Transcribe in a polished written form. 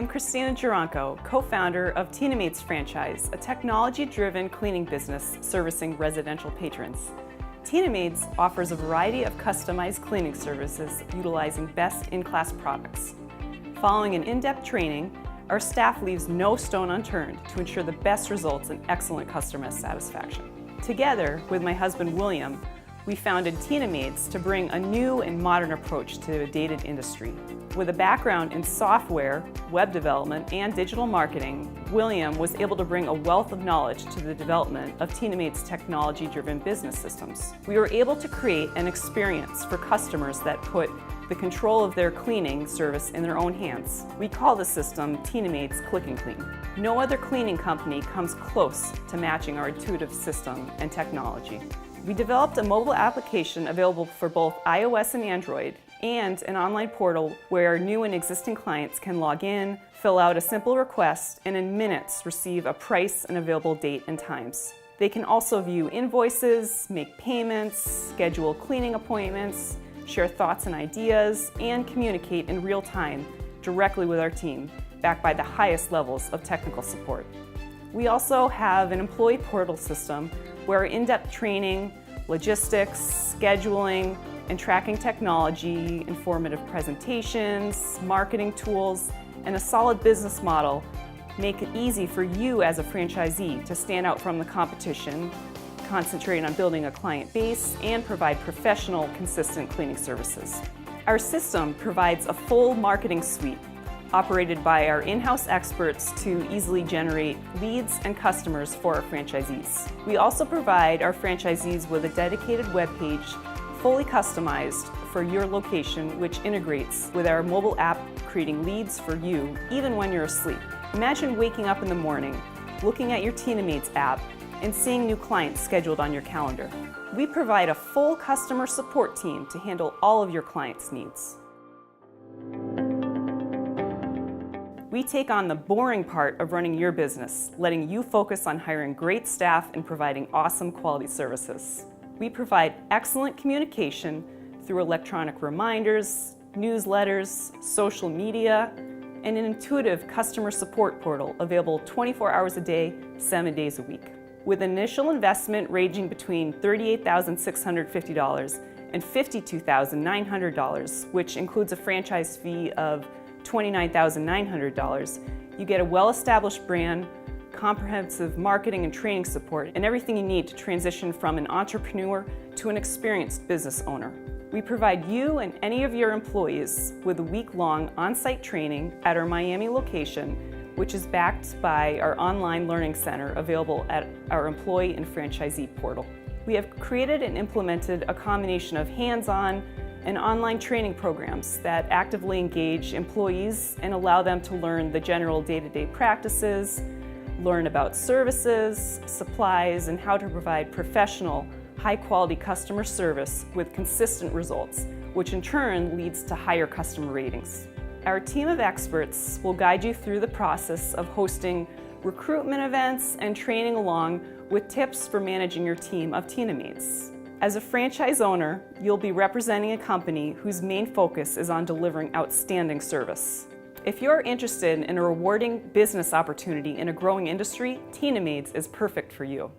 am Christina Geronko, co-founder of Tina Maids Franchise, a technology-driven cleaning business servicing residential patrons. Tina Maids offers a variety of customized cleaning services utilizing best-in-class products. Following an in-depth training, our staff leaves no stone unturned to ensure the best results and excellent customer satisfaction. Together with my husband William, we founded Tina Maids to bring a new and modern approach to a dated industry. With a background in software, web development, and digital marketing, William was able to bring a wealth of knowledge to the development of Tina Maids' technology-driven business systems. We were able to create an experience for customers that put the control of their cleaning service in their own hands. We call the system Tina Maids Click and Clean. No other cleaning company comes close to matching our intuitive system and technology. We developed a mobile application available for both iOS and Android, and an online portal where new and existing clients can log in, fill out a simple request, and in minutes receive a price and available date and times. They can also view invoices, make payments, schedule cleaning appointments, share thoughts and ideas, and communicate in real time directly with our team, backed by the highest levels of technical support. We also have an employee portal system where in-depth training, logistics, scheduling, and tracking technology, informative presentations, marketing tools, and a solid business model make it easy for you as a franchisee to stand out from the competition, concentrate on building a client base, and provide professional, consistent cleaning services. Our system provides a full marketing suite operated by our in-house experts to easily generate leads and customers for our franchisees. We also provide our franchisees with a dedicated webpage fully customized for your location, which integrates with our mobile app, creating leads for you even when you're asleep. Imagine waking up in the morning, looking at your Tina Maids app, and seeing new clients scheduled on your calendar. We provide a full customer support team to handle all of your clients' needs. We take on the boring part of running your business, letting you focus on hiring great staff and providing awesome quality services. We provide excellent communication through electronic reminders, newsletters, social media, and an intuitive customer support portal available 24 hours a day, 7 days a week. With initial investment ranging between $38,650 and $52,900, which includes a franchise fee of $29,900, you get a well-established brand, comprehensive marketing and training support, and everything you need to transition from an entrepreneur to an experienced business owner. We provide you and any of your employees with a week-long on-site training at our Miami location, which is backed by our online learning center available at our employee and franchisee portal. We have created and implemented a combination of hands-on and online training programs that actively engage employees and allow them to learn the general day-to-day practices, learn about services, supplies, and how to provide professional, high-quality customer service with consistent results, which in turn leads to higher customer ratings. Our team of experts will guide you through the process of hosting recruitment events and training along with tips for managing your team of Tina Maids. As a franchise owner, you'll be representing a company whose main focus is on delivering outstanding service. If you're interested in a rewarding business opportunity in a growing industry, Tina Maids is perfect for you.